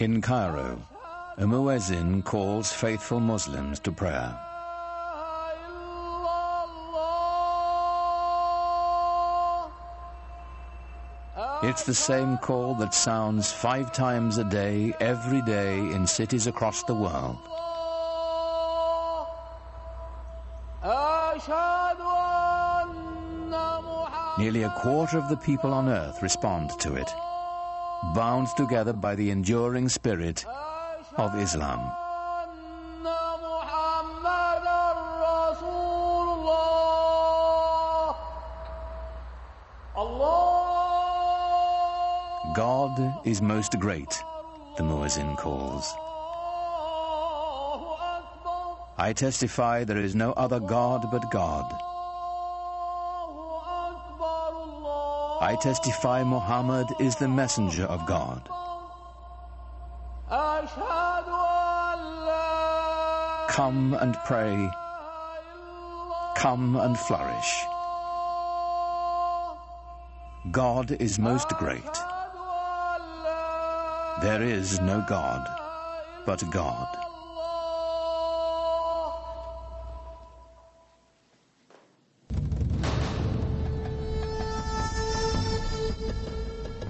In Cairo, a muezzin calls faithful Muslims to prayer. It's the same call that sounds 5 times a day, every day, in cities across the world. Nearly a quarter of the people on earth respond to it, bound together by the enduring spirit of Islam. God is most great, the muezzin calls. I testify there is no other God but God. I testify Muhammad is the messenger of God. Come and pray. Come and flourish. God is most great. There is no God but God.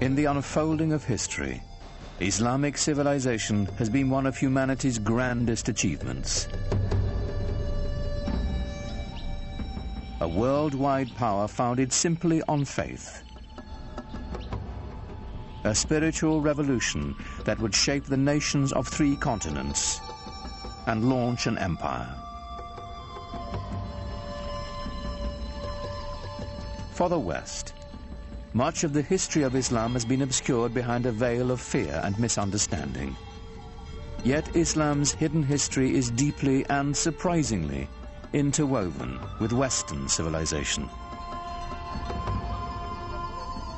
In the unfolding of history, Islamic civilization has been one of humanity's grandest achievements. A worldwide power founded simply on faith. A spiritual revolution that would shape the nations of 3 continents and launch an empire. For the West, much of the history of Islam has been obscured behind a veil of fear and misunderstanding. Yet Islam's hidden history is deeply and surprisingly interwoven with Western civilization.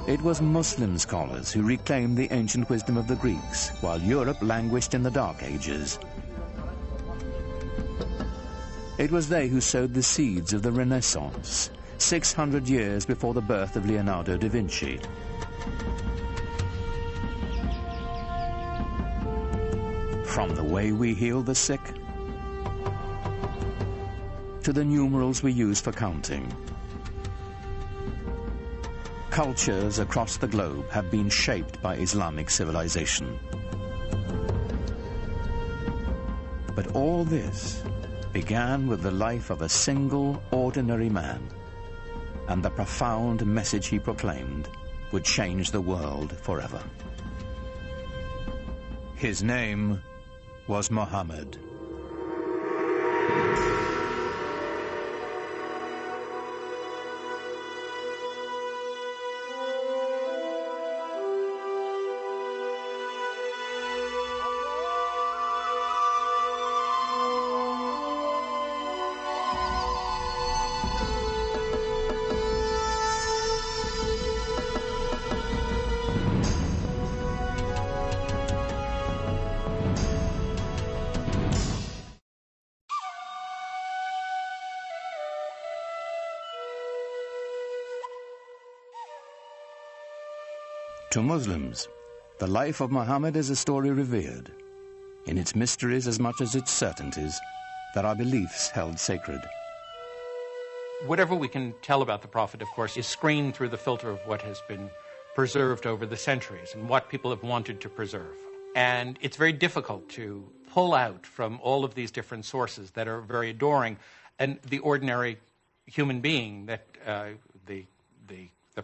It was Muslim scholars who reclaimed the ancient wisdom of the Greeks, while Europe languished in the Dark Ages. It was they who sowed the seeds of the Renaissance, 600 years before the birth of Leonardo da Vinci. From the way we heal the sick to the numerals we use for counting, cultures across the globe have been shaped by Islamic civilization. But all this began with the life of a single, ordinary man, and the profound message he proclaimed would change the world forever. His name was Muhammad. To Muslims, the life of Muhammad is a story revered, in its mysteries as much as its certainties, that our beliefs held sacred. Whatever we can tell about the Prophet, of course, is screened through the filter of what has been preserved over the centuries and what people have wanted to preserve. And it's very difficult to pull out from all of these different sources that are very adoring and the ordinary human being that the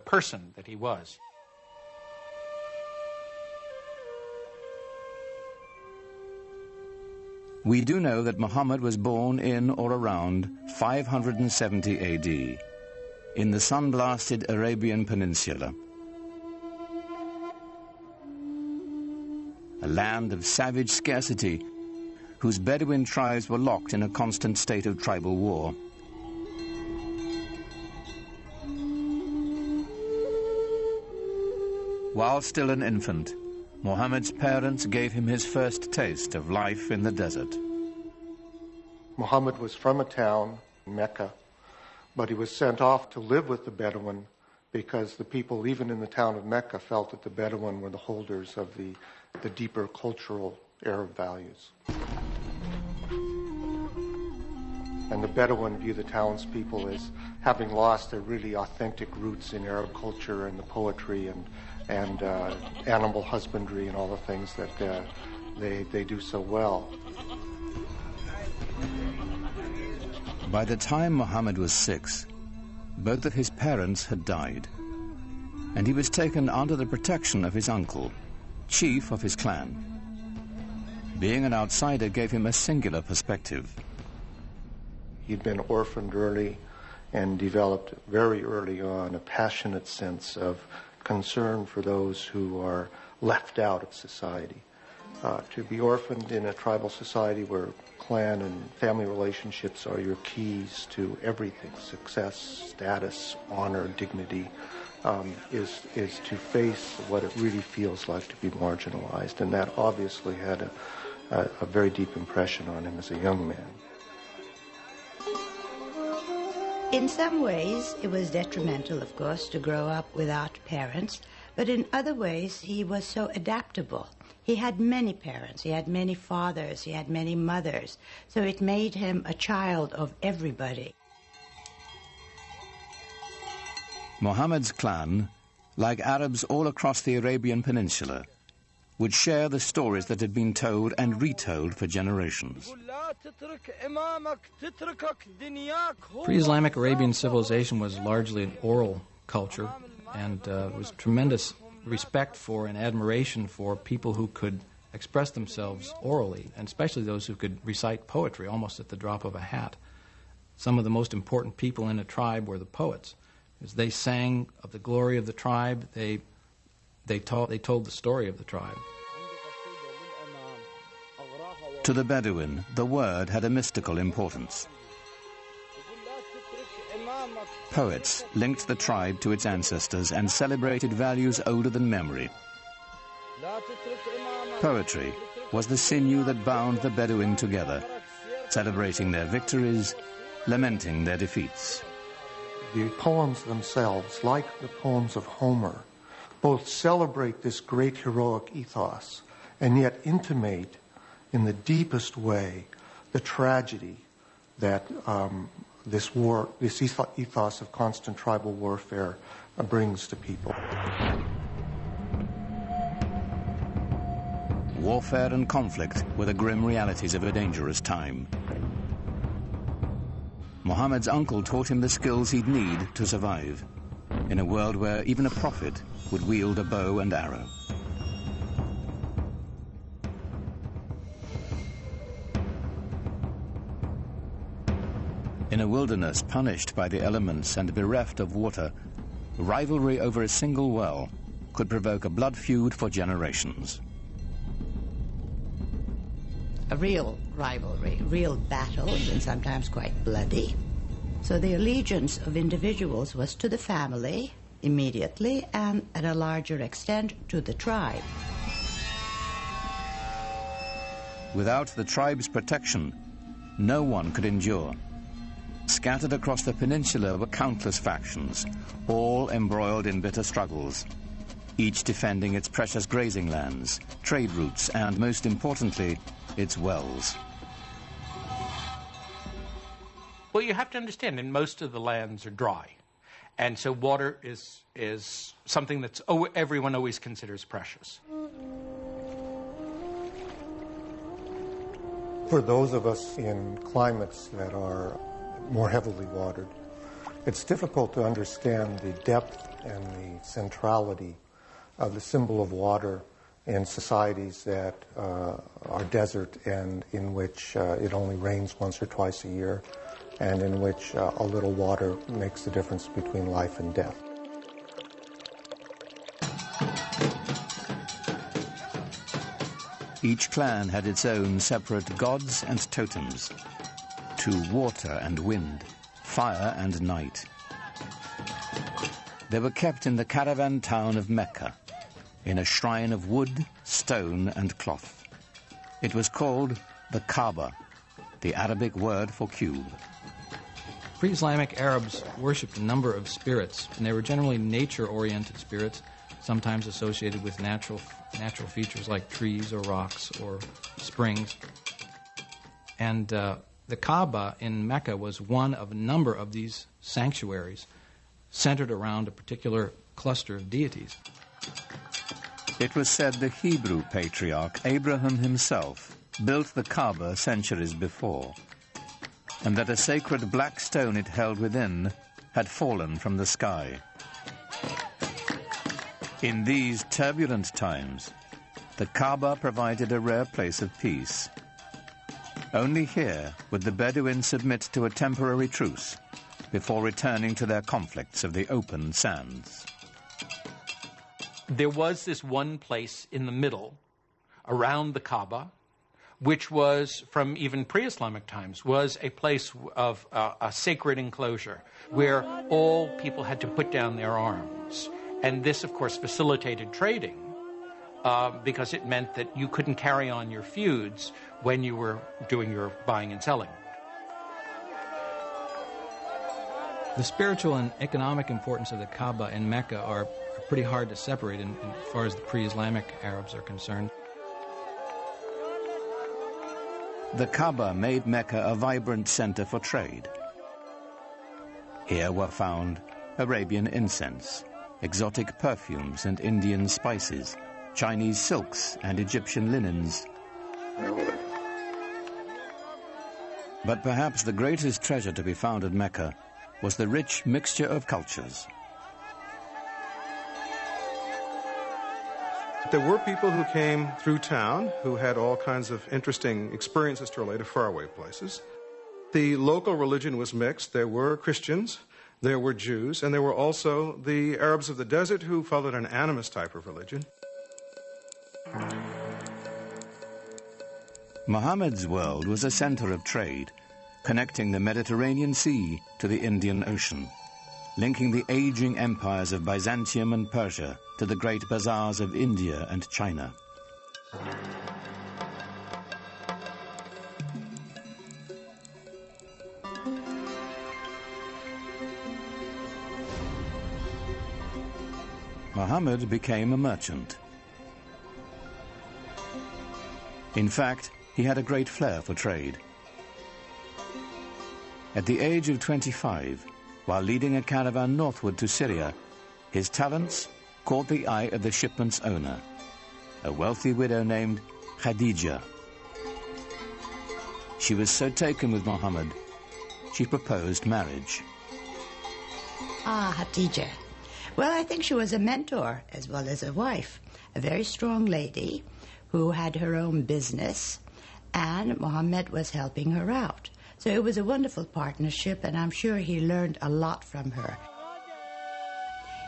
person that he was. We do know that Muhammad was born in or around 570 AD in the sun-blasted Arabian Peninsula, a land of savage scarcity whose Bedouin tribes were locked in a constant state of tribal war. While still an infant, Muhammad's parents gave him his first taste of life in the desert. Muhammad was from a town, Mecca, but he was sent off to live with the Bedouin because the people, even in the town of Mecca, felt that the Bedouin were the holders of the the deeper cultural Arab values. And the Bedouin view the townspeople as having lost their really authentic roots in Arab culture and the poetry and animal husbandry and all the things that they do so well. By the time Muhammad was 6, both of his parents had died, and he was taken under the protection of his uncle, chief of his clan. Being an outsider gave him a singular perspective. He'd been orphaned early and developed very early on a passionate sense of concern for those who are left out of society. To be orphaned in a tribal society where clan and family relationships are your keys to everything, success, status, honor, dignity, is to face what it really feels like to be marginalized. And that obviously had a very deep impression on him as a young man. In some ways, it was detrimental, of course, to grow up without parents, but in other ways, he was so adaptable. He had many parents, he had many fathers, he had many mothers, so it made him a child of everybody. Muhammad's clan, like Arabs all across the Arabian Peninsula, would share the stories that had been told and retold for generations. Pre-Islamic Arabian civilization was largely an oral culture, and there was tremendous respect for and admiration for people who could express themselves orally, and especially those who could recite poetry almost at the drop of a hat. Some of the most important people in a tribe were the poets. As they sang of the glory of the tribe, they told the story of the tribe. To the Bedouin, the word had a mystical importance. Poets linked the tribe to its ancestors and celebrated values older than memory. Poetry was the sinew that bound the Bedouin together, celebrating their victories, lamenting their defeats. The poems themselves, like the poems of Homer, both celebrate this great heroic ethos and yet intimate in the deepest way the tragedy that this ethos of constant tribal warfare brings to people. Warfare and conflict were the grim realities of a dangerous time. Muhammad's uncle taught him the skills he'd need to survive in a world where even a prophet would wield a bow and arrow. In a wilderness punished by the elements and bereft of water, rivalry over a single well could provoke a blood feud for generations. A real rivalry, real battles, and sometimes quite bloody. So the allegiance of individuals was to the family, immediately, and at a larger extent to the tribe. Without the tribe's protection, no one could endure. Scattered across the peninsula were countless factions, all embroiled in bitter struggles, each defending its precious grazing lands, trade routes, and, most importantly, its wells. Well, you have to understand, and most of the lands are dry. And so water is something that everyone always considers precious. For those of us in climates that are more heavily watered, it's difficult to understand the depth and the centrality of the symbol of water in societies that are desert and in which it only rains once or twice a year, and in which a little water makes the difference between life and death. Each clan had its own separate gods and totems, to water and wind, fire and night. They were kept in the caravan town of Mecca, in a shrine of wood, stone, and cloth. It was called the Kaaba, the Arabic word for cube. Pre-Islamic Arabs worshipped a number of spirits, and they were generally nature-oriented spirits. sometimes associated with natural features like trees or rocks or springs. And the Kaaba in Mecca was one of a number of these sanctuaries centered around a particular cluster of deities. It was said the Hebrew patriarch Abraham himself built the Kaaba centuries before, and that a sacred black stone it held within had fallen from the sky. In these turbulent times, the Kaaba provided a rare place of peace. Only here would the Bedouins submit to a temporary truce before returning to their conflicts of the open sands. There was this one place in the middle, around the Kaaba, which was, from even pre-Islamic times, was a place of a sacred enclosure where all people had to put down their arms. And this, of course, facilitated trading because it meant that you couldn't carry on your feuds when you were doing your buying and selling. The spiritual and economic importance of the Kaaba in Mecca are pretty hard to separate as far as the pre-Islamic Arabs are concerned. The Kaaba made Mecca a vibrant center for trade. Here were found Arabian incense, exotic perfumes and Indian spices, Chinese silks and Egyptian linens. But perhaps the greatest treasure to be found at Mecca was the rich mixture of cultures. There were people who came through town who had all kinds of interesting experiences to relate to faraway places. The local religion was mixed. There were Christians, there were Jews, and there were also the Arabs of the desert who followed an animist type of religion. Muhammad's world was a center of trade, connecting the Mediterranean Sea to the Indian Ocean, linking the aging empires of Byzantium and Persia to the great bazaars of India and China. Muhammad became a merchant. In fact, he had a great flair for trade. At the age of 25, while leading a caravan northward to Syria, his talents caught the eye of the shipment's owner, a wealthy widow named Khadija. She was so taken with Muhammad, she proposed marriage. Khadija. Well, I think she was a mentor as well as a wife, a very strong lady who had her own business, and Muhammad was helping her out. So it was a wonderful partnership, and I'm sure he learned a lot from her.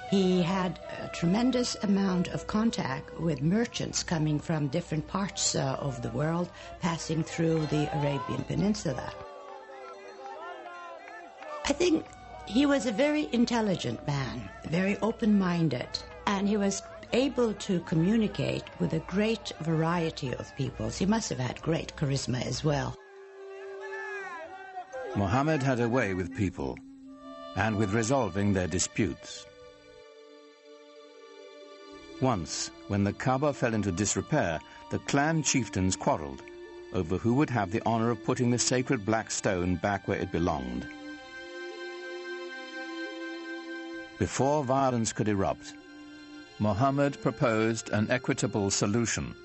He had a tremendous amount of contact with merchants coming from different parts of the world, passing through the Arabian Peninsula. I think he was a very intelligent man, very open-minded, and he was able to communicate with a great variety of peoples. He must have had great charisma as well. Muhammad had a way with people and with resolving their disputes. Once, when the Kaaba fell into disrepair, the clan chieftains quarreled over who would have the honor of putting the sacred black stone back where it belonged. Before violence could erupt, Muhammad proposed an equitable solution.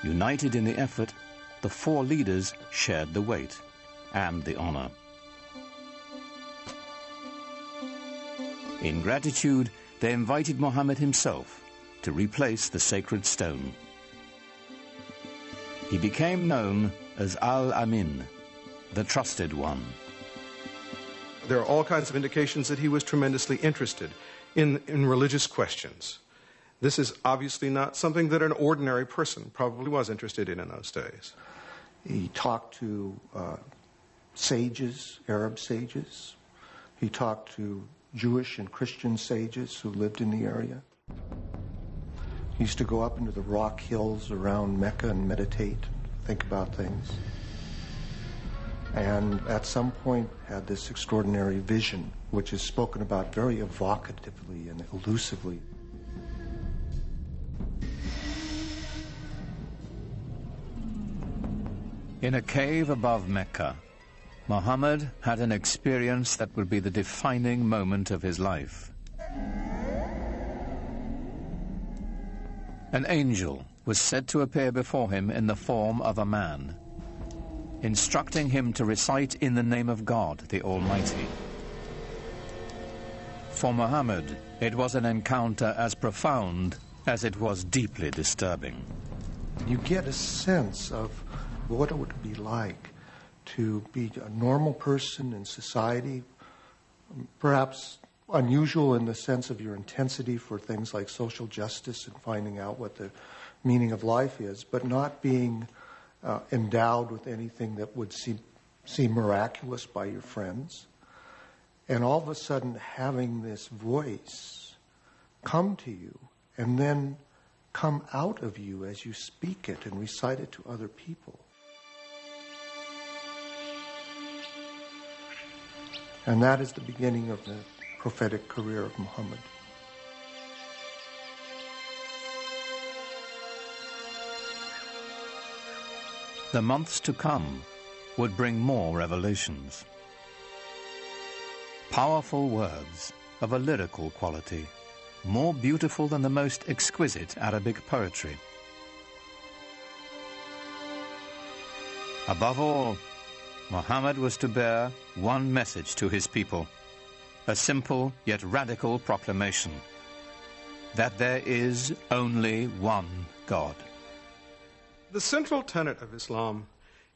United in the effort, the four leaders shared the weight and the honor. In gratitude, they invited Muhammad himself to replace the sacred stone. He became known as Al-Amin, the trusted one. There are all kinds of indications that he was tremendously interested in religious questions. This is obviously not something that an ordinary person probably was interested in those days. He talked to sages, Arab sages. He talked to Jewish and Christian sages who lived in the area. He used to go up into the rock hills around Mecca and meditate, think about things. and at some point had this extraordinary vision, which is spoken about very evocatively and elusively. In a cave above Mecca, Muhammad had an experience that would be the defining moment of his life. An angel was said to appear before him in the form of a man, instructing him to recite in the name of God, the Almighty. For Muhammad, it was an encounter as profound as it was deeply disturbing. You get a sense of what it would be like to be a normal person in society, perhaps unusual in the sense of your intensity for things like social justice and finding out what the meaning of life is, but not being endowed with anything that would seem miraculous by your friends. And all of a sudden having this voice come to you and then come out of you as you speak it and recite it to other people. And that is the beginning of the prophetic career of Muhammad. The months to come would bring more revelations. Powerful words of a lyrical quality, more beautiful than the most exquisite Arabic poetry. Above all, Muhammad was to bear one message to his people, a simple yet radical proclamation, that there is only one God. The central tenet of Islam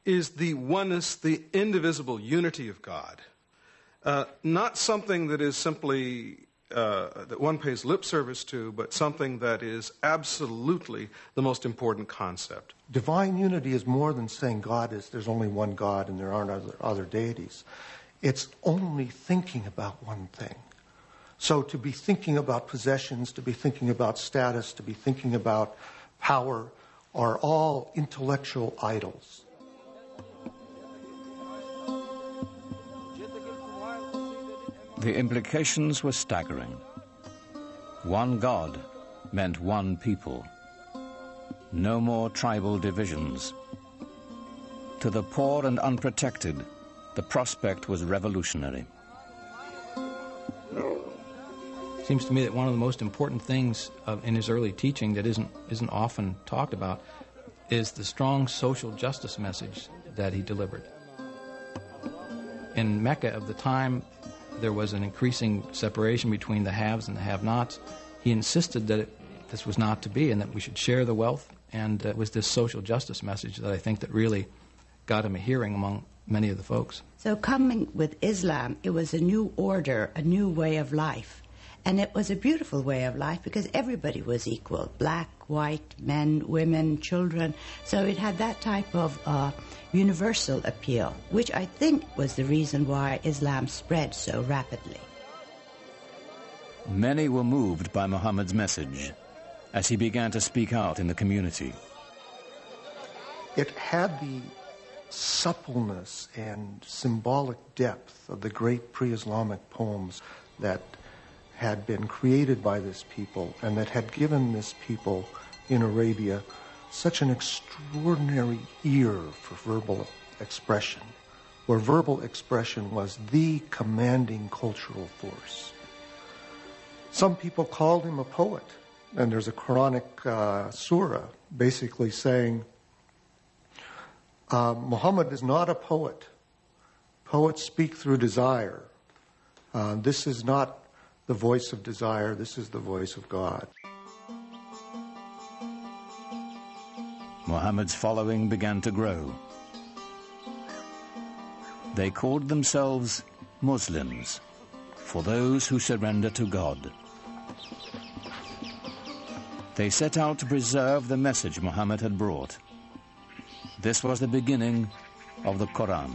is the oneness, the indivisible unity of God. Not something that is simply that one pays lip service to, but something that is absolutely the most important concept. Divine unity is more than saying there's only one God and there aren't other deities. It's only thinking about one thing. So to be thinking about possessions, to be thinking about status, to be thinking about power are all intellectual idols. The implications were staggering. One God meant one people. No more tribal divisions. To the poor and unprotected, the prospect was revolutionary. Seems to me that one of the most important things in his early teaching that isn't often talked about is the strong social justice message that he delivered. In Mecca of the time, there was an increasing separation between the haves and the have-nots. He insisted that this was not to be and that we should share the wealth, and it was this social justice message that I think that really got him a hearing among many of the folks. So coming with Islam, it was a new order, a new way of life. And it was a beautiful way of life because everybody was equal, black, white, men, women, children. So it had that type of universal appeal, which I think was the reason why Islam spread so rapidly. Many were moved by Muhammad's message as he began to speak out in the community. It had the suppleness and symbolic depth of the great pre-Islamic poems that had been created by this people and that had given this people in Arabia such an extraordinary ear for verbal expression, where verbal expression was the commanding cultural force. Some people called him a poet, and there's a Quranic surah basically saying, Muhammad is not a poet. Poets speak through desire. This is not the voice of desire, this is the voice of God. Muhammad's following began to grow. They called themselves Muslims, for those who surrender to God. They set out to preserve the message Muhammad had brought. This was the beginning of the Quran.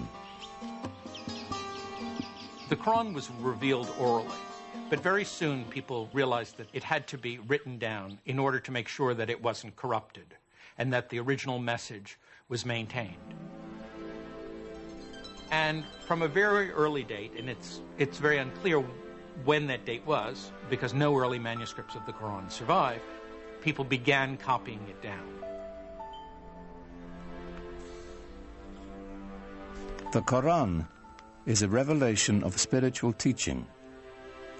The Quran was revealed orally. But very soon people realized that it had to be written down in order to make sure that it wasn't corrupted and that the original message was maintained. And from a very early date, and it's very unclear when that date was, because no early manuscripts of the Quran survive, people began copying it down. The Quran is a revelation of spiritual teaching,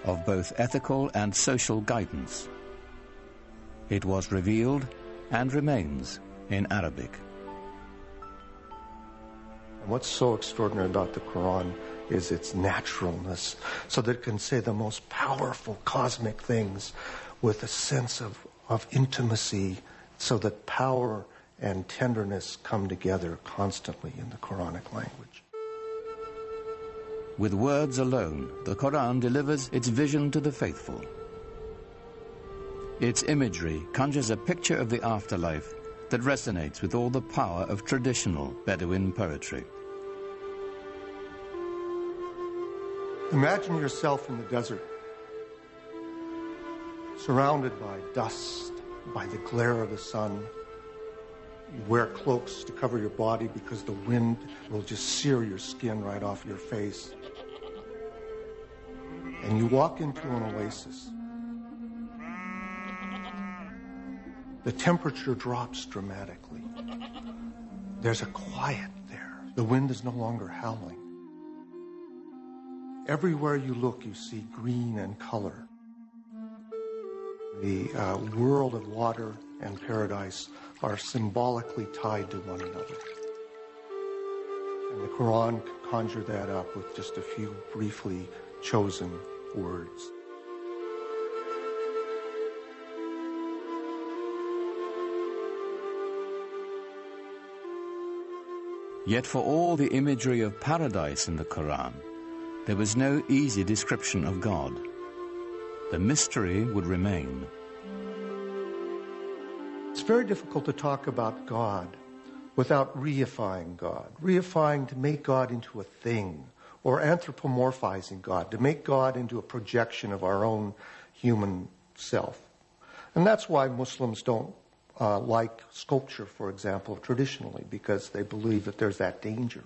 of both ethical and social guidance. It was revealed and remains in Arabic. What's so extraordinary about the Quran is its naturalness, so that it can say the most powerful cosmic things with a sense of intimacy, so that power and tenderness come together constantly in the Quranic language. With words alone, the Quran delivers its vision to the faithful. Its imagery conjures a picture of the afterlife that resonates with all the power of traditional Bedouin poetry. Imagine yourself in the desert, surrounded by dust, by the glare of the sun. You wear cloaks to cover your body because the wind will just sear your skin right off your face. And you walk into an oasis. The temperature drops dramatically. There's a quiet there. The wind is no longer howling. Everywhere you look, you see green and color. The world of water and paradise are symbolically tied to one another. And the Quran can conjure that up with just a few briefly chosen words. Yet for all the imagery of paradise in the Quran, there was no easy description of God. The mystery would remain. It's very difficult to talk about God without reifying God. Reifying to make God into a thing, or anthropomorphizing God, to make God into a projection of our own human self. And that's why Muslims don't like sculpture, for example, traditionally, because they believe that there's that danger.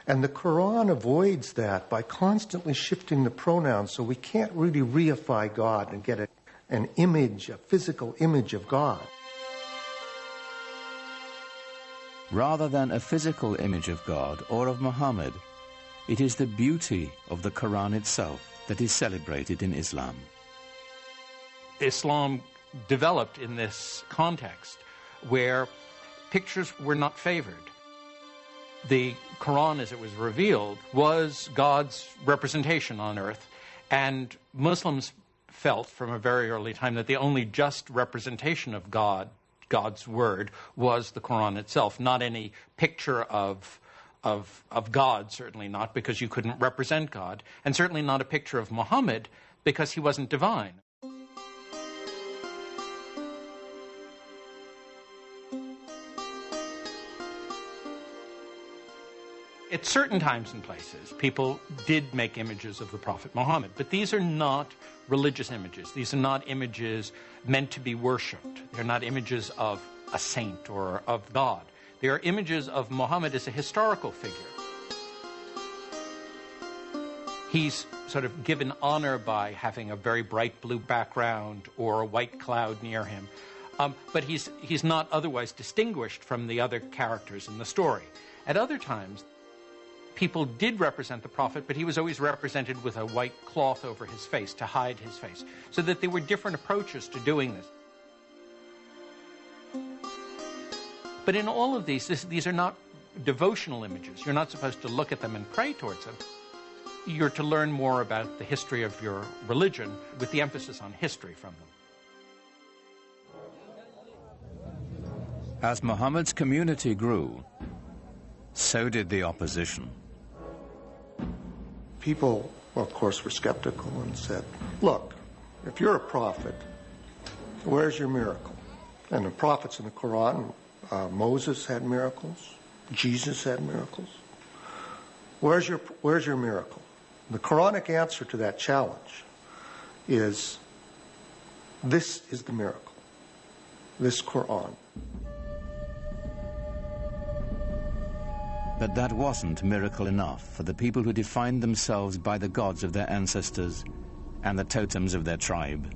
And the Quran avoids that by constantly shifting the pronouns, so we can't really reify God and get an image, a physical image of God. Rather than a physical image of God or of Muhammad, it is the beauty of the Quran itself that is celebrated in Islam. Islam developed in this context where pictures were not favored. The Quran, as it was revealed, was God's representation on earth, and Muslims felt from a very early time that the only just representation of God's word, was the Quran itself, not any picture of God, certainly not, because you couldn't represent God, and certainly not a picture of Muhammad, because he wasn't divine. At certain times and places, people did make images of the Prophet Muhammad, but these are not religious images. These are not images meant to be worshipped. They're not images of a saint or of God. They are images of Muhammad as a historical figure. He's sort of given honor by having a very bright blue background or a white cloud near him, but he's not otherwise distinguished from the other characters in the story. At other times, people did represent the Prophet, but he was always represented with a white cloth over his face to hide his face, so that there were different approaches to doing this. But in all of these are not devotional images. You're not supposed to look at them and pray towards them. You're to learn more about the history of your religion, with the emphasis on history from them. As Muhammad's community grew, so did the opposition. People, of course, were skeptical and said, look, if you're a prophet, where's your miracle? And the prophets in the Quran, Moses had miracles, Jesus had miracles. Where's your miracle? The Quranic answer to that challenge is, this is the miracle, this Quran. But that wasn't miracle enough for the people who defined themselves by the gods of their ancestors and the totems of their tribe.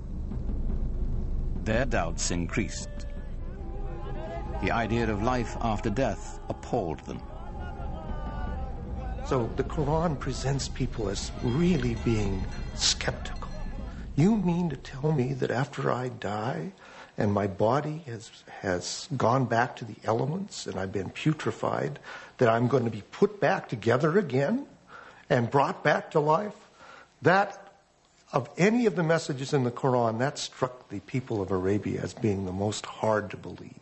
Their doubts increased. The idea of life after death appalled them. So the Quran presents people as really being skeptical. You mean to tell me that after I die and my body has gone back to the elements and I've been putrefied, that I'm going to be put back together again and brought back to life? That, of any of the messages in the Quran, that struck the people of Arabia as being the most hard to believe.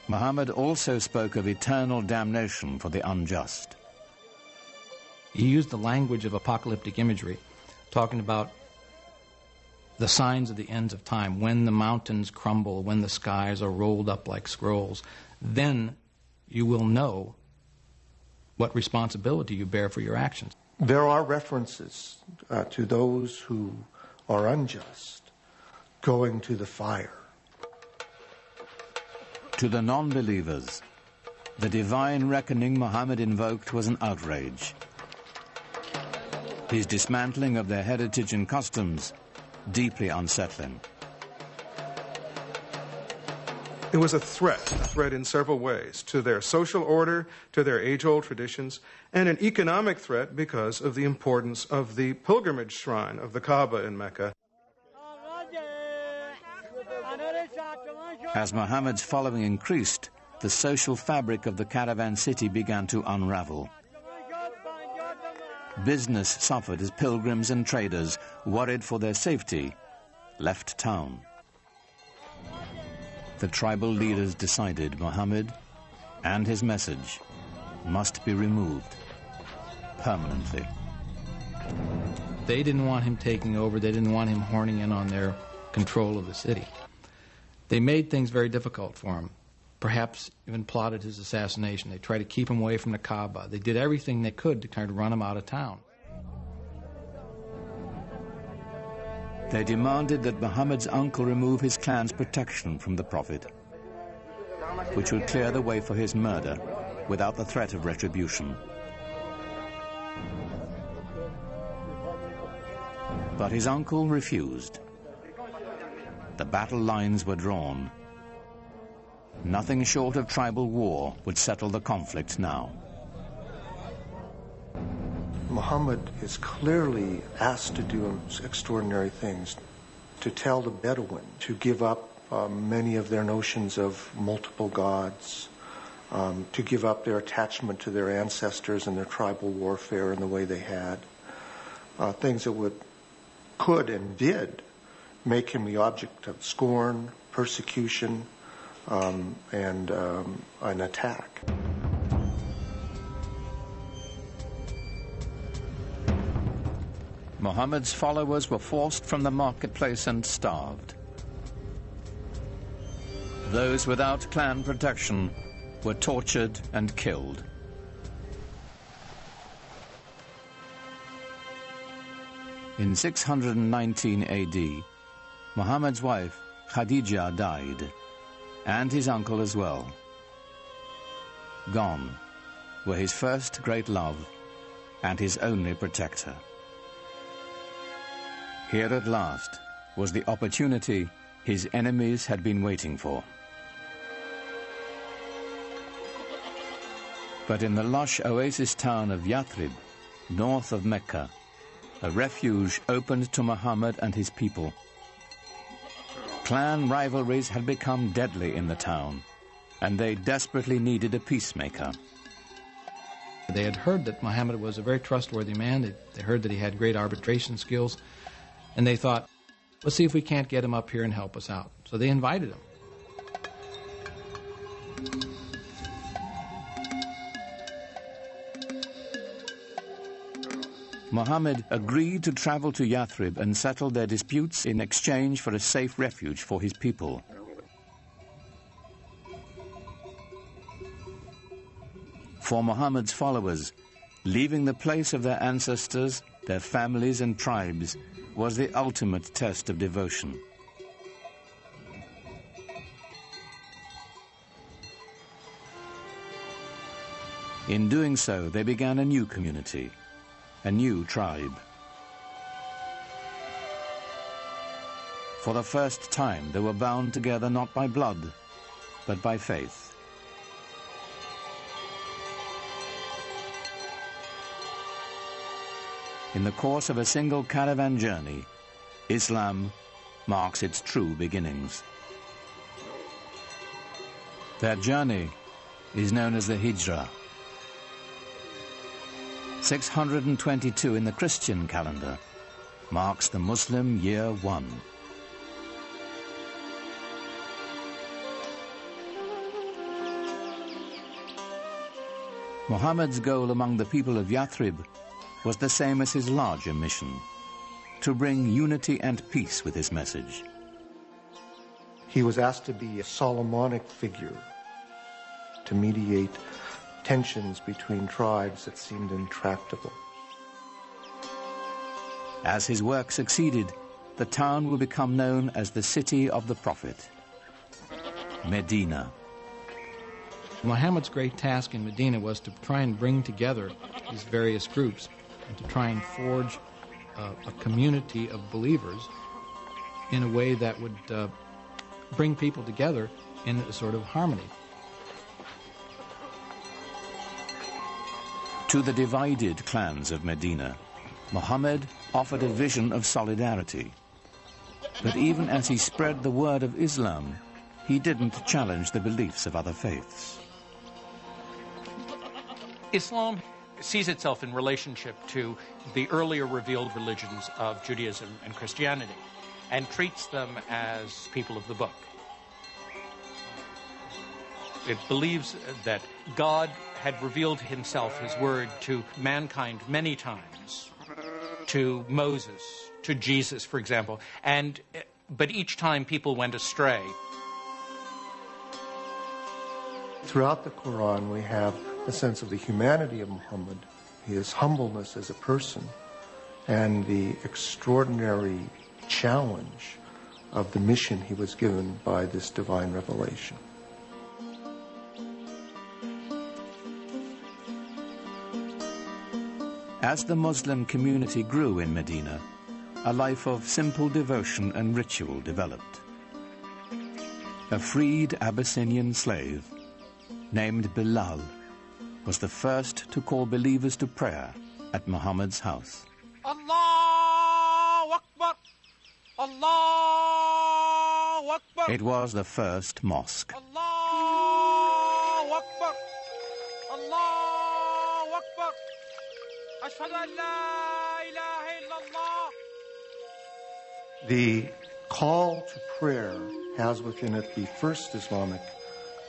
Muhammad also spoke of eternal damnation for the unjust. He used the language of apocalyptic imagery, talking about the signs of the ends of time, when the mountains crumble, when the skies are rolled up like scrolls. Then you will know what responsibility you bear for your actions. There are references to those who are unjust going to the fire. To the non-believers, the divine reckoning Muhammad invoked was an outrage. His dismantling of their heritage and customs, deeply unsettling. It was a threat in several ways, to their social order, to their age-old traditions, and an economic threat because of the importance of the pilgrimage shrine of the Kaaba in Mecca. As Muhammad's following increased, the social fabric of the caravan city began to unravel. Business suffered as pilgrims and traders, worried for their safety, left town. The tribal leaders decided Muhammad and his message must be removed permanently. They didn't want him taking over. They didn't want him horning in on their control of the city. They made things very difficult for him, perhaps even plotted his assassination. They tried to keep him away from the Kaaba. They did everything they could to try to run him out of town. They demanded that Muhammad's uncle remove his clan's protection from the Prophet, which would clear the way for his murder without the threat of retribution. But his uncle refused. The battle lines were drawn. Nothing short of tribal war would settle the conflict now. Muhammad is clearly asked to do extraordinary things, to tell the Bedouin to give up many of their notions of multiple gods, to give up their attachment to their ancestors and their tribal warfare in the way they had, things that could and did make him the object of scorn, persecution, and an attack. Muhammad's followers were forced from the marketplace and starved. Those without clan protection were tortured and killed. In 619 AD, Muhammad's wife, Khadija, died, and his uncle as well. Gone were his first great love and his only protector. Here at last was the opportunity his enemies had been waiting for. But in the lush oasis town of Yathrib, north of Mecca, a refuge opened to Muhammad and his people. Clan rivalries had become deadly in the town, and they desperately needed a peacemaker. They had heard that Muhammad was a very trustworthy man. They heard that he had great arbitration skills, and they thought, let's see if we can't get him up here and help us out. So they invited him. Muhammad agreed to travel to Yathrib and settle their disputes in exchange for a safe refuge for his people. For Muhammad's followers, leaving the place of their ancestors, their families and tribes, was the ultimate test of devotion. In doing so, they began a new community, a new tribe. For the first time, they were bound together not by blood, but by faith. In the course of a single caravan journey, Islam marks its true beginnings. Their journey is known as the Hijrah. 622 in the Christian calendar marks the Muslim year 1. Muhammad's goal among the people of Yathrib was the same as his larger mission, to bring unity and peace with his message. He was asked to be a Solomonic figure, to mediate tensions between tribes that seemed intractable. As his work succeeded, the town would become known as the City of the Prophet, Medina. Muhammad's great task in Medina was to try and bring together these various groups and to try and forge a community of believers in a way that would bring people together in a sort of harmony. To the divided clans of Medina, Muhammad offered a vision of solidarity. But even as he spread the word of Islam, he didn't challenge the beliefs of other faiths. Islam sees itself in relationship to the earlier revealed religions of Judaism and Christianity and treats them as people of the book. It believes that God had revealed himself, his word, to mankind many times, to Moses, to Jesus, for example, but each time people went astray. Throughout the Quran, we have a sense of the humanity of Muhammad, his humbleness as a person, and the extraordinary challenge of the mission he was given by this divine revelation. As the Muslim community grew in Medina, a life of simple devotion and ritual developed. A freed Abyssinian slave named Bilal was the first to call believers to prayer at Muhammad's house. Allahu Akbar! Allahu Akbar! It was the first mosque. Allahu Akbar! Allahu Akbar! Ashhadu an la ilaha illallah. The call to prayer has within it the first Islamic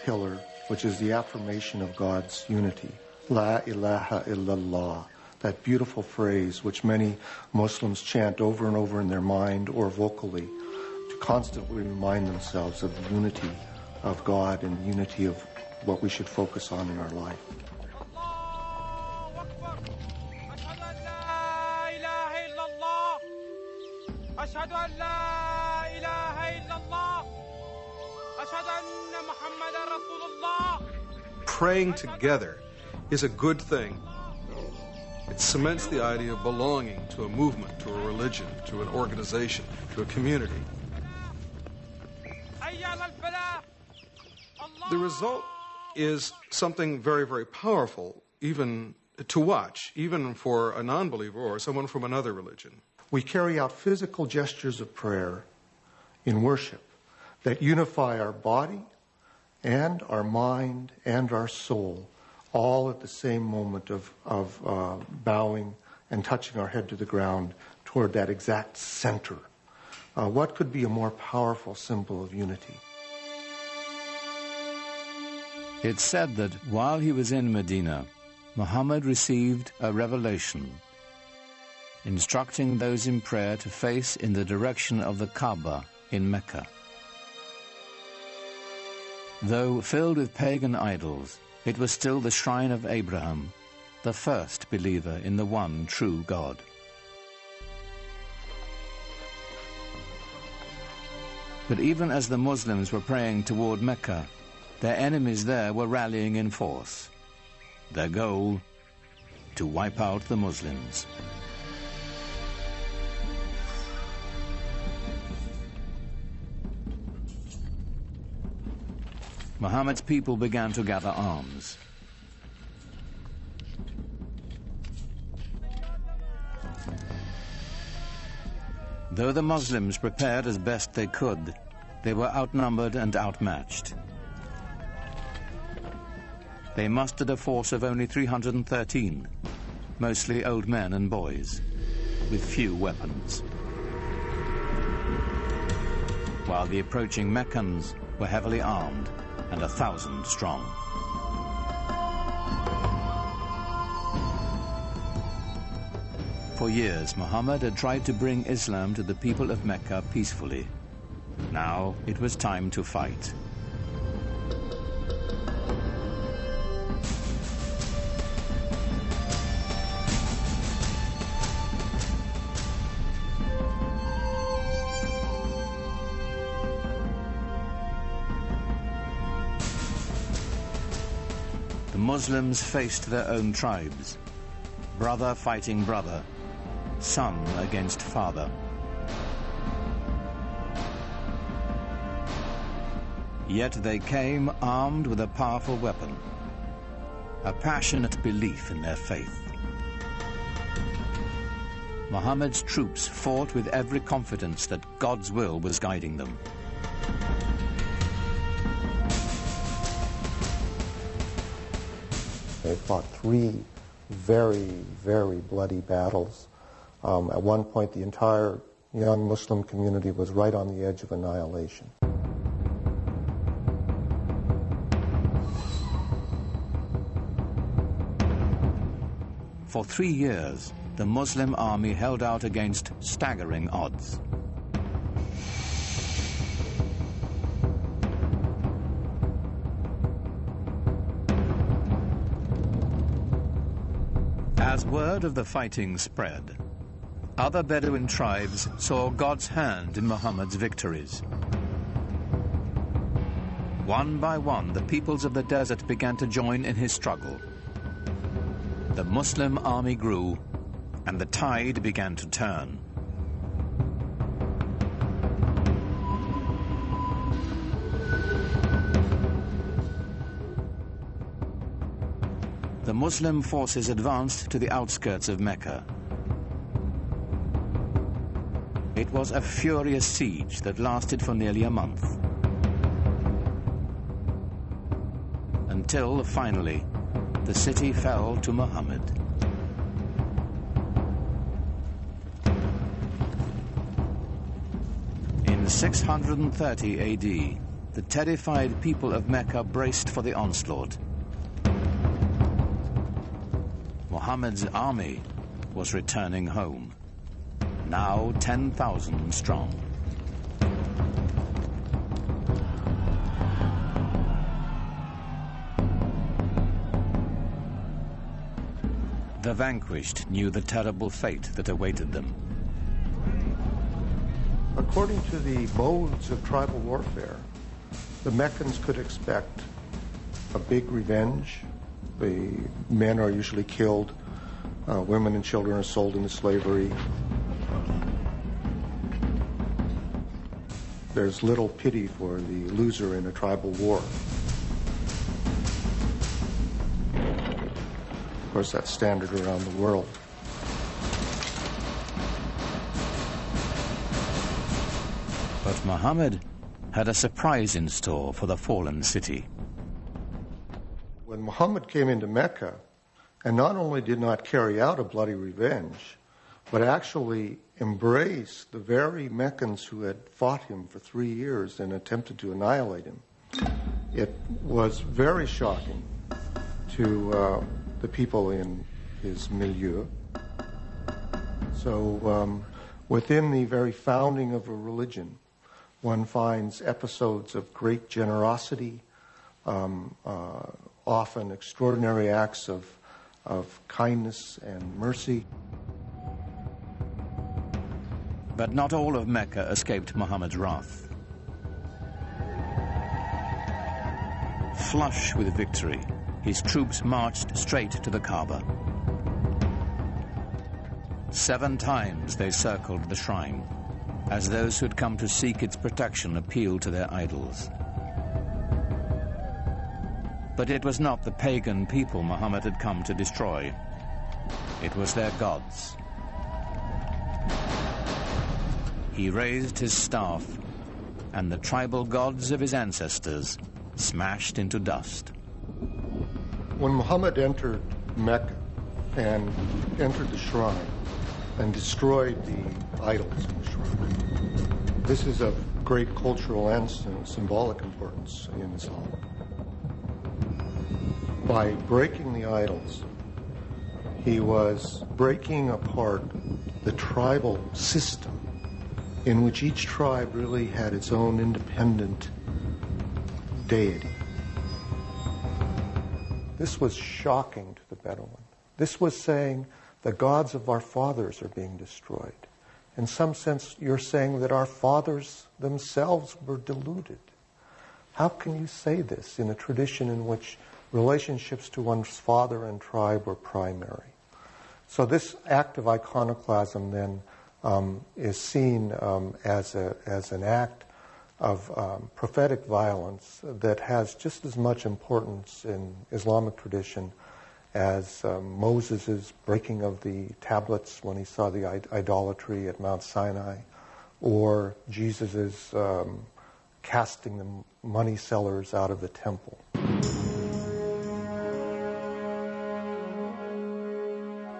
pillar, which is the affirmation of God's unity. La ilaha illallah, that beautiful phrase which many Muslims chant over and over in their mind or vocally to constantly remind themselves of the unity of God and the unity of what we should focus on in our life. أشهد أن لا إله إلا الله أشهد أن محمدا رسول الله. Praying together is a good thing. It cements the idea of belonging to a movement, to a religion, to an organization, to a community. The result is something very, very powerful, even to watch, even for a non-believer or someone from another religion. We carry out physical gestures of prayer in worship that unify our body and our mind and our soul, all at the same moment of bowing and touching our head to the ground toward that exact center. What could be a more powerful symbol of unity? It's said that while he was in Medina, Muhammad received a revelation instructing those in prayer to face in the direction of the Kaaba in Mecca. Though filled with pagan idols, it was still the shrine of Abraham, the first believer in the one true God. But even as the Muslims were praying toward Mecca, their enemies there were rallying in force. Their goal, to wipe out the Muslims. Muhammad's people began to gather arms. Though the Muslims prepared as best they could, they were outnumbered and outmatched. They mustered a force of only 313, mostly old men and boys, with few weapons. While the approaching Meccans were heavily armed and 1,000 strong. For years, Muhammad had tried to bring Islam to the people of Mecca peacefully. Now it was time to fight. The Muslims faced their own tribes, brother fighting brother, son against father. Yet they came armed with a powerful weapon, a passionate belief in their faith. Muhammad's troops fought with every confidence that God's will was guiding them. They fought 3 very, very bloody battles. At one point, the entire young Muslim community was right on the edge of annihilation. For 3 years, the Muslim army held out against staggering odds. As word of the fighting spread, other Bedouin tribes saw God's hand in Muhammad's victories. One by one, the peoples of the desert began to join in his struggle. The Muslim army grew, and the tide began to turn. The Muslim forces advanced to the outskirts of Mecca. It was a furious siege that lasted for nearly a month. Until, finally, the city fell to Muhammad. In 630 AD, the terrified people of Mecca braced for the onslaught. Muhammad's army was returning home, now 10,000 strong. The vanquished knew the terrible fate that awaited them. According to the modes of tribal warfare, the Meccans could expect a big revenge. The men are usually killed, women and children are sold into slavery. There's little pity for the loser in a tribal war. Of course, that's standard around the world. But Muhammad had a surprise in store for the fallen city. When Muhammad came into Mecca, and not only did not carry out a bloody revenge, but actually embraced the very Meccans who had fought him for 3 years and attempted to annihilate him, it was very shocking to the people in his milieu. So within the very founding of a religion, one finds episodes of great generosity, often extraordinary acts of kindness and mercy. But not all of Mecca escaped Muhammad's wrath. Flush with victory, his troops marched straight to the Kaaba. 7 times they circled the shrine, as those who had come to seek its protection appealed to their idols. But it was not the pagan people Muhammad had come to destroy. It was their gods. He raised his staff, and the tribal gods of his ancestors smashed into dust. When Muhammad entered Mecca and entered the shrine and destroyed the idols in the shrine, this is of great cultural and symbolic importance in Islam. By breaking the idols, he was breaking apart the tribal system in which each tribe really had its own independent deity. This was shocking to the Bedouin. This was saying the gods of our fathers are being destroyed. In some sense, you're saying that our fathers themselves were deluded. How can you say this in a tradition in which relationships to one's father and tribe were primary? So this act of iconoclasm then is seen as an act of prophetic violence that has just as much importance in Islamic tradition as Moses' breaking of the tablets when he saw the idolatry at Mount Sinai, or Jesus' casting the money sellers out of the temple.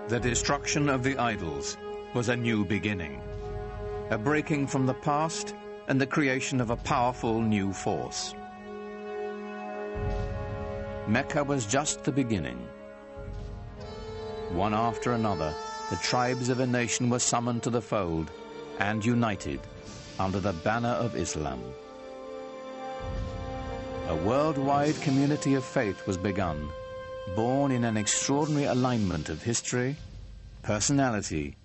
The destruction of the idols was a new beginning, a breaking from the past and the creation of a powerful new force. Mecca was just the beginning. One after another, the tribes of a nation were summoned to the fold and united under the banner of Islam. A worldwide community of faith was begun, born in an extraordinary alignment of history, personality,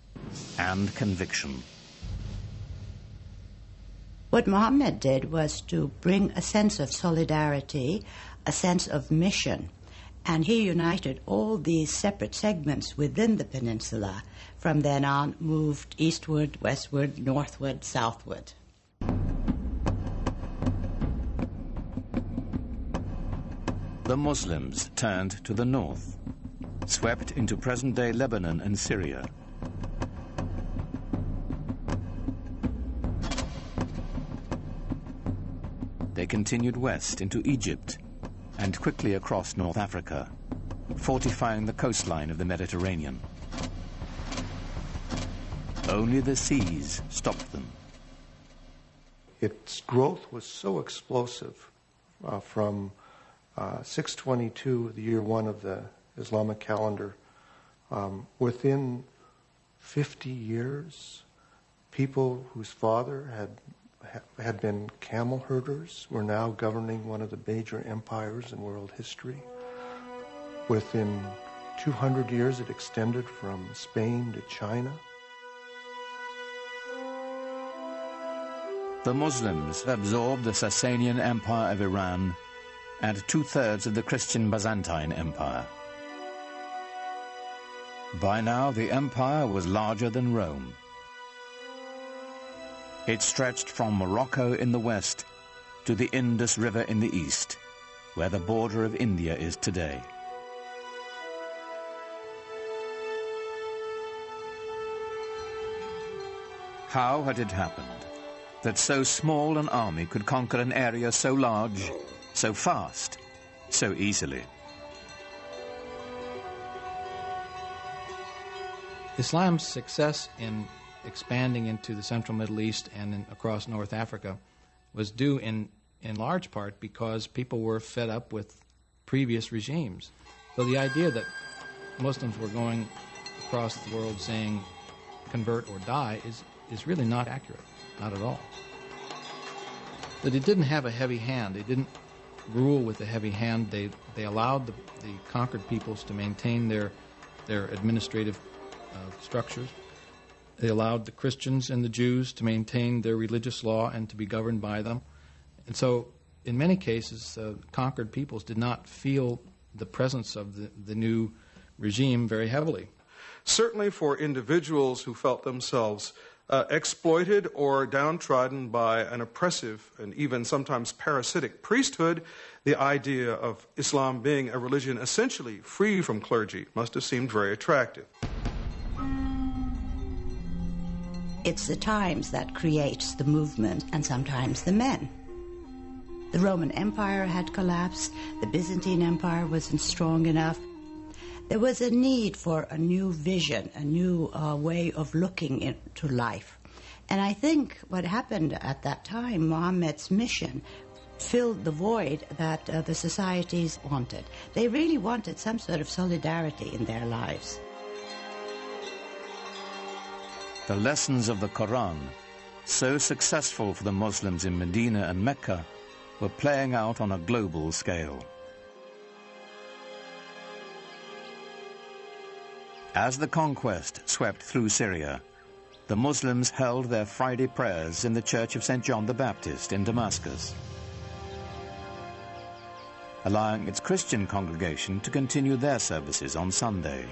and conviction. What Muhammad did was to bring a sense of solidarity, a sense of mission, and he united all these separate segments within the peninsula. From then on, moved eastward, westward, northward, southward. The Muslims turned to the north, swept into present-day Lebanon and Syria. They continued west into Egypt and quickly across North Africa, fortifying the coastline of the Mediterranean. Only the seas stopped them. Its growth was so explosive from 622, the year 1 of the Islamic calendar. Within 50 years, people whose father had been camel herders were now governing one of the major empires in world history. Within 200 years, it extended from Spain to China. The Muslims absorbed the Sasanian Empire of Iran and 2/3 of the Christian Byzantine Empire. By now, the empire was larger than Rome. It stretched from Morocco in the west to the Indus River in the east, where the border of India is today. How had it happened that so small an army could conquer an area so large, so fast, so easily? Islam's success in expanding into the central Middle East and across North Africa was due in large part because people were fed up with previous regimes. So the idea that Muslims were going across the world saying convert or die is really not accurate, not at all. That it didn't have a heavy hand. They didn't rule with a heavy hand. They allowed the conquered peoples to maintain their administrative structures. They allowed the Christians and the Jews to maintain their religious law and to be governed by them. And so, in many cases, conquered peoples did not feel the presence of the new regime very heavily. Certainly for individuals who felt themselves exploited or downtrodden by an oppressive and even sometimes parasitic priesthood, the idea of Islam being a religion essentially free from clergy must have seemed very attractive. It's the times that creates the movement, and sometimes the men. The Roman Empire had collapsed. The Byzantine Empire wasn't strong enough. There was a need for a new vision, a new way of looking into life. And I think what happened at that time, Muhammad's mission, filled the void that the societies wanted. They really wanted some sort of solidarity in their lives. The lessons of the Quran, so successful for the Muslims in Medina and Mecca, were playing out on a global scale. As the conquest swept through Syria, the Muslims held their Friday prayers in the Church of St. John the Baptist in Damascus, allowing its Christian congregation to continue their services on Sunday.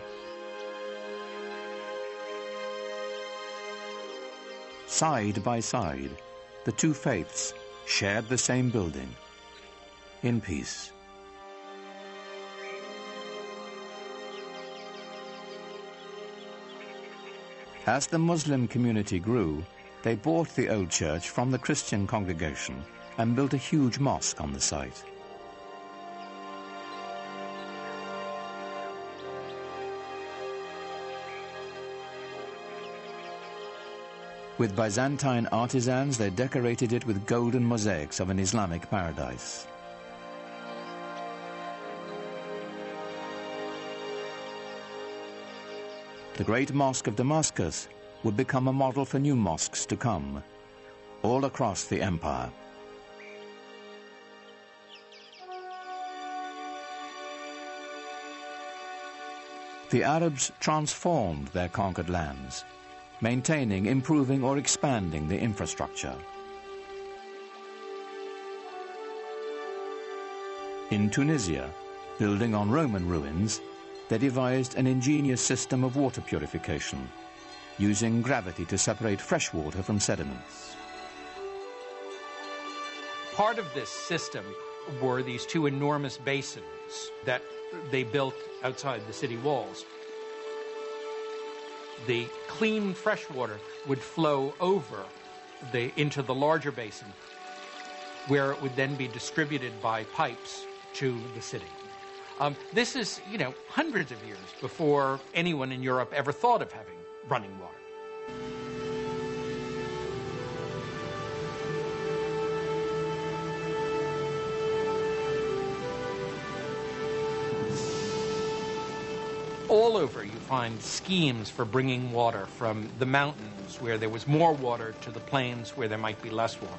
Side by side, the two faiths shared the same building, in peace. As the Muslim community grew, they bought the old church from the Christian congregation and built a huge mosque on the site. With Byzantine artisans, they decorated it with golden mosaics of an Islamic paradise. The Great Mosque of Damascus would become a model for new mosques to come, all across the empire. The Arabs transformed their conquered lands, maintaining, improving, or expanding the infrastructure. In Tunisia, building on Roman ruins, they devised an ingenious system of water purification, using gravity to separate fresh water from sediments. Part of this system were these two enormous basins that they built outside the city walls. The clean fresh water would flow over into the larger basin, where it would then be distributed by pipes to the city. This is, hundreds of years before anyone in Europe ever thought of having running water. All over you find schemes for bringing water from the mountains where there was more water to the plains where there might be less water.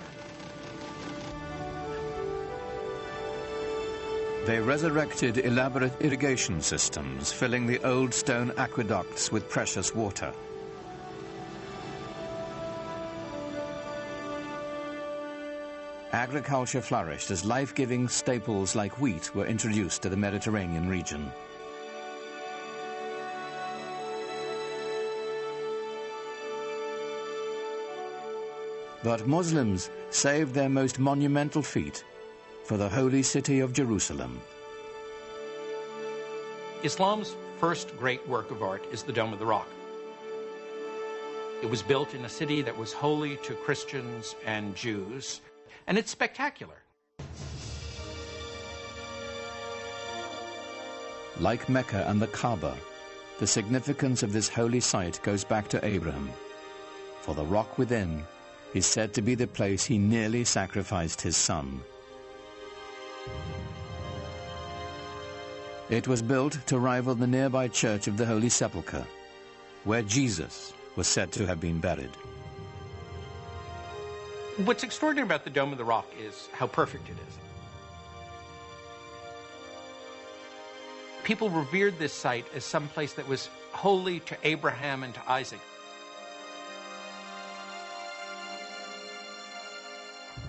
They resurrected elaborate irrigation systems, filling the old stone aqueducts with precious water. Agriculture flourished as life-giving staples like wheat were introduced to the Mediterranean region. But Muslims saved their most monumental feat for the holy city of Jerusalem. Islam's first great work of art is the Dome of the Rock. It was built in a city that was holy to Christians and Jews, and it's spectacular. Like Mecca and the Kaaba, the significance of this holy site goes back to Abraham, for the rock within is said to be the place he nearly sacrificed his son. It was built to rival the nearby Church of the Holy Sepulchre, where Jesus was said to have been buried. What's extraordinary about the Dome of the Rock is how perfect it is. People revered this site as some place that was holy to Abraham and to Isaac.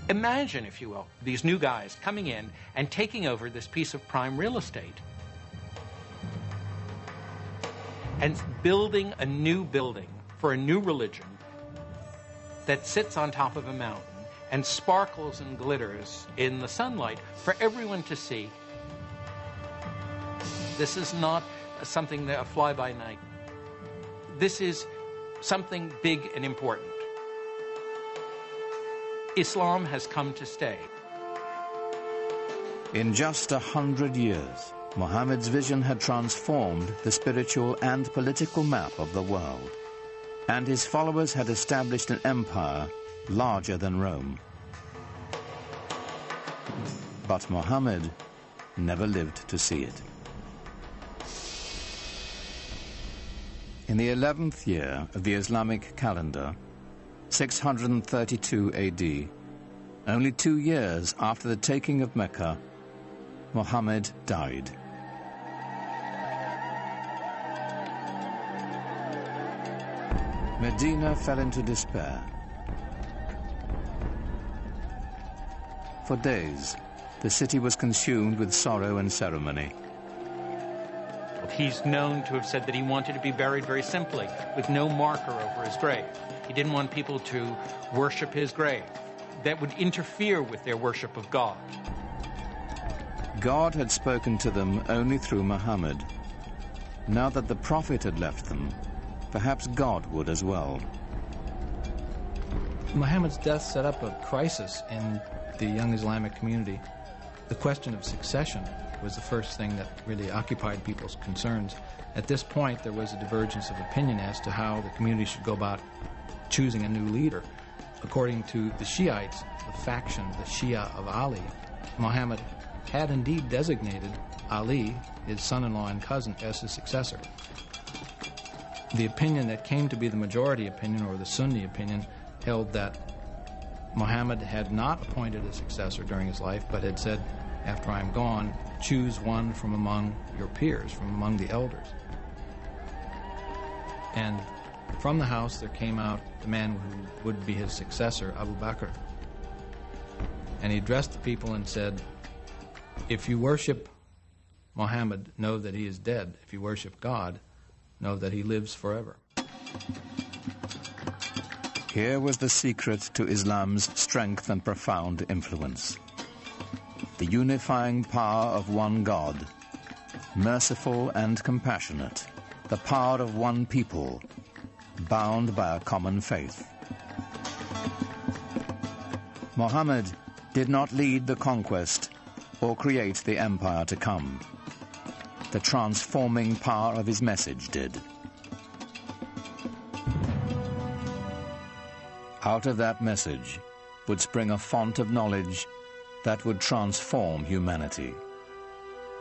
Imagine, if you will, these new guys coming in and taking over this piece of prime real estate and building a new building for a new religion that sits on top of a mountain and sparkles and glitters in the sunlight for everyone to see. This is not something that a fly-by-night. This is something big and important. Islam has come to stay. In just 100 years, Muhammad's vision had transformed the spiritual and political map of the world, and his followers had established an empire larger than Rome. But Muhammad never lived to see it. In the 11th year of the Islamic calendar, 632 AD, only 2 years after the taking of Mecca, Muhammad died. Medina fell into despair. For days, the city was consumed with sorrow and ceremony. He's known to have said that he wanted to be buried very simply, with no marker over his grave. He didn't want people to worship his grave. That would interfere with their worship of God. God had spoken to them only through Muhammad. Now that the Prophet had left them, perhaps God would as well. Muhammad's death set up a crisis in the young Islamic community. The question of succession was the first thing that really occupied people's concerns. At this point, there was a divergence of opinion as to how the community should go about choosing a new leader. According to the Shiites, the faction, the Shia of Ali, Muhammad had indeed designated Ali, his son-in-law and cousin, as his successor. The opinion that came to be the majority opinion, or the Sunni opinion, held that Muhammad had not appointed a successor during his life, but had said, after I am gone, choose one from among your peers, from among the elders. And from the house there came out the man who would be his successor, Abu Bakr. And he addressed the people and said, if you worship Muhammad, know that he is dead. If you worship God, know that he lives forever. Here was the secret to Islam's strength and profound influence. The unifying power of one God, merciful and compassionate, the power of one people, bound by a common faith. Muhammad did not lead the conquest or create the empire to come. The transforming power of his message did. Out of that message would spring a font of knowledge that would transform humanity,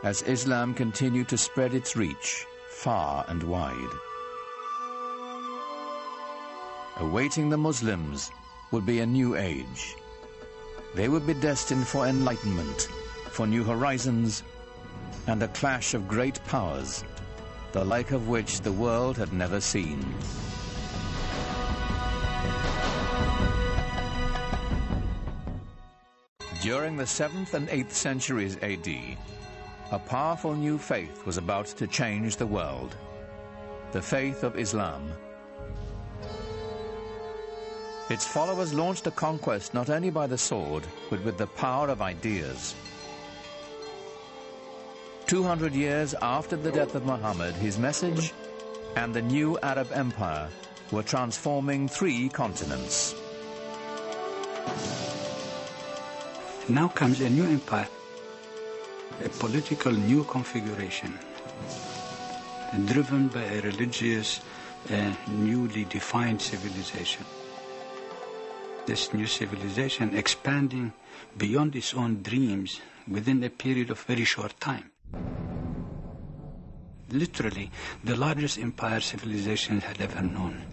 as Islam continued to spread its reach far and wide. Awaiting the Muslims would be a new age. They would be destined for enlightenment, for new horizons, and a clash of great powers, the like of which the world had never seen. During the 7th and 8th centuries AD, a powerful new faith was about to change the world, the faith of Islam. Its followers launched a conquest not only by the sword, but with the power of ideas. 200 years after the death of Muhammad, his message and the new Arab empire were transforming 3 continents. Now comes a new empire, a political new configuration, driven by a religious, newly defined civilization. This new civilization expanding beyond its own dreams within a period of very short time. Literally, the largest empire civilization had ever known.